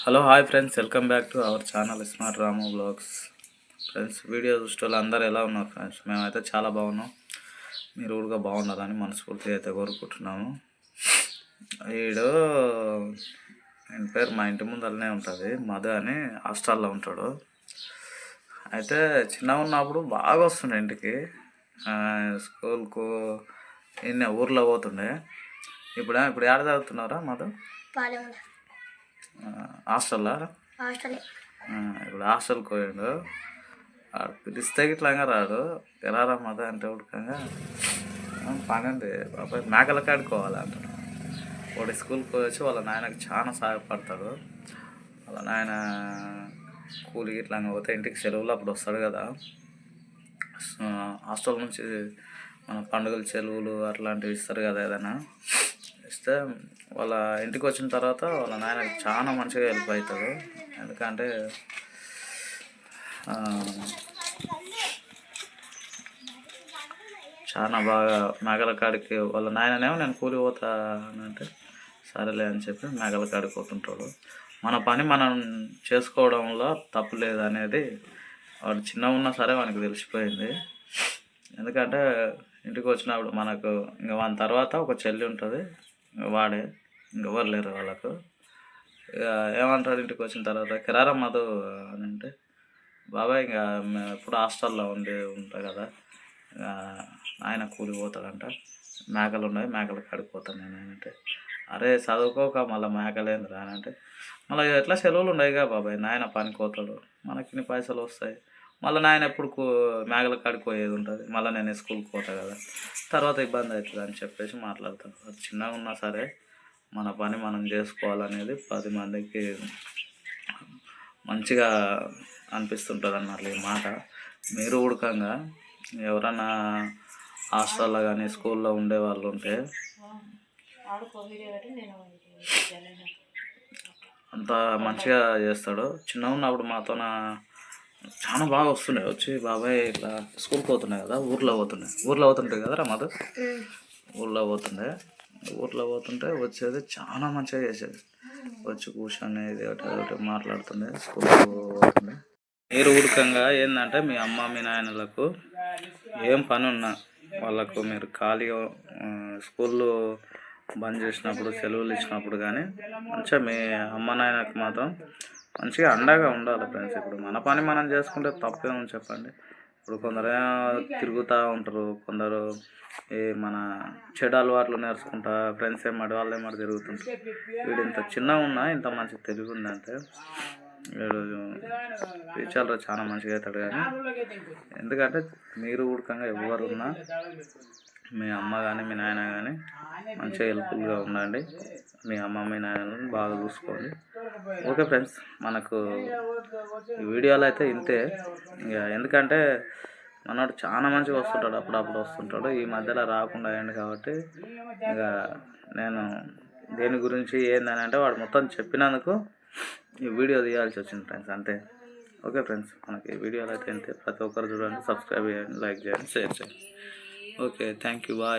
Hello hi friends, welcome back to our channel smart Ramu vlogs. Friends, video చూసే వాళ్ళు అందరూ ఎలా ఉన్నారు ఫ్రెండ్స్? మేమైతే చాలా బాగున్నాం. మీరు కూడా బాగున్నారని మనస్ఫూర్తిగా అయితే కోరుకుంటున్నాము. వీడు ఆయన పేరు మా ఇంటి ముందరనే ఉంటుంది, మధు అని, హాస్టల్లో ఉంటాడు. అయితే చిన్నగా ఉన్నప్పుడు బాగా వస్తుండే ఇంటికి, స్కూల్కు ఇన్ని ఊర్లో పోతుండే. ఇప్పుడు ఏడ చదువుతున్నారా మధు? హాస్టల్లా? ఇప్పుడు హాస్టల్కి పోయాడు. పిలిస్తే ఇట్లాగా రాడు. ఎలా రమ్మదా అంటే ఉడకంగా పనండి బాబాయ్, మేకల కాడుకోవాలి అంటాడు. వాడు స్కూల్కి వచ్చి వాళ్ళ నాయనకి చాలా సహాయపడతాడు. వాళ్ళ నాయన కూలికి ఇట్లా పోతే ఇంటికి సెలవులు అప్పుడు వస్తాడు కదా, హాస్టల్ నుంచి మన పండుగలు సెలవులు అట్లాంటివి ఇస్తారు కదా, ఏదైనా ఇస్తే వాళ్ళ ఇంటికి వచ్చిన తర్వాత వాళ్ళ నాయనకి చాలా మంచిగా హెల్ప్ అవుతాడు. ఎందుకంటే చాలా బాగా మేకల కాడికి వాళ్ళ నాయననేమో నేను కూలి పోతానంటే సరేలే అని చెప్పి మేకల కాడికి పోతుంటాడు. మన పని మనం చేసుకోవడంలో తప్పు లేదు అనేది వాడు చిన్నగా ఉన్నా సరే వానికి తెలిసిపోయింది. ఎందుకంటే ఇంటికి వచ్చినప్పుడు మనకు ఇంకా వాని తర్వాత ఒక చెల్లి ఉంటుంది, వాడే, ఇంకెవరు లేరు వాళ్ళకు. ఇక ఏమంటాడు ఇంటికి వచ్చిన తర్వాత, కిరారా మధు అని అంటే, బాబాయ్ ఇంకా మేము ఎప్పుడు హాస్టల్లో ఉంటాయి కదా, ఆయన కూలి పోతాడంట, మేకలు ఉన్నాయి మేకలు కడిగిపోతాను నేను అంటే, అరే చదువుకోక మళ్ళీ మేకలేందిరా అని అంటే, మళ్ళీ ఎట్లా సెలవులు ఉన్నాయిగా బాబాయ్, నాయన పనికి పోతాడు, మనకి ఇన్ని పైసలు వస్తాయి, మళ్ళీ నాయన ఎప్పుడు మేకలు కడిపోయేది ఉంటుంది, మళ్ళీ నేను స్కూల్కి పోతా కదా, తర్వాత ఇబ్బంది అవుతుంది అని చెప్పేసి మాట్లాడతాను. అది చిన్నగా ఉన్నా సరే మన పని మనం చేసుకోవాలనేది 10 మందికి మంచిగా అనిపిస్తుంటుంది అన్నట్లు ఈ మాట. మీరు ఉడకంగా ఎవరన్నా హాస్టల్లో కానీ స్కూల్లో ఉండే వాళ్ళు ఉంటే అంత మంచిగా చేస్తాడు. చిన్నగా ఉన్నప్పుడు మాతో చాలా బాగా వస్తుండే, వచ్చి బాబాయ్ ఇట్లా స్కూల్కి పోతున్నాయి కదా, ఊర్లో పోతుంటాయి కదా మధు, ఊర్లో పోతుంటే వచ్చేది చాలా మంచిగా చేసేది. వచ్చి కూర్చొని ఇది ఒకటి మాట్లాడుతుండే, స్కూల్కి పోతుండే. మీరు ఉడకంగా ఏంటంటే మీ అమ్మ మీ నాయనలకు ఏం పని ఉన్నా వాళ్ళకు మీరు ఖాళీగా స్కూల్లో బంద్ చేసినప్పుడు సెలవులు ఇచ్చినప్పుడు కానీ మంచిగా మీ అమ్మ నాయనకు మాత్రం మంచిగా అండగా ఉండాలి ఫ్రెండ్స్. ఇప్పుడు మన పని మనం చేసుకుంటే తప్పేమో చెప్పండి. ఇప్పుడు కొందరు తిరుగుతూ ఉంటారు, కొందరు ఈ మన చెడు అలవాట్లు నేర్చుకుంటా ఫ్రెండ్స్ ఏమాడి వాళ్ళు ఏమాడి తిరుగుతుంటారు. వీడు ఇంత చిన్నగా ఉన్నా ఇంత మంచి తెలివి ఉందంటే వీడు ఫ్యూచర్లో చాలా మంచిగా అవుతాడు. కానీ ఎందుకంటే మీరు ఉడకంగా ఎవరున్నా మీ అమ్మ కానీ మీ నాయన కానీ మంచిగా హెల్ప్ఫుల్గా ఉండండి. మీ అమ్మ మీ నాయనలను బాగా చూసుకోండి. ఓకే ఫ్రెండ్స్, మనకు ఈ వీడియోలో అయితే ఇంతే. ఇక ఎందుకంటే మనోడు చాలా మంచిగా వస్తుంటాడు, అప్పుడప్పుడు వస్తుంటాడు, ఈ మధ్యలో రాకుండా అయ్యండి. కాబట్టి ఇక నేను దేని గురించి ఏందని అంటే వాడు మొత్తం చెప్పినందుకు ఈ వీడియో తీయాల్సి వచ్చింది ఫ్రెండ్స్, అంతే. ఓకే ఫ్రెండ్స్, మనకి వీడియోలో అయితే ఇంతే. ప్రతి ఒక్కరు చూడండి, సబ్స్క్రైబ్ చేయండి, లైక్ చేయండి, షేర్ చేయండి. Okay, thank you, bye.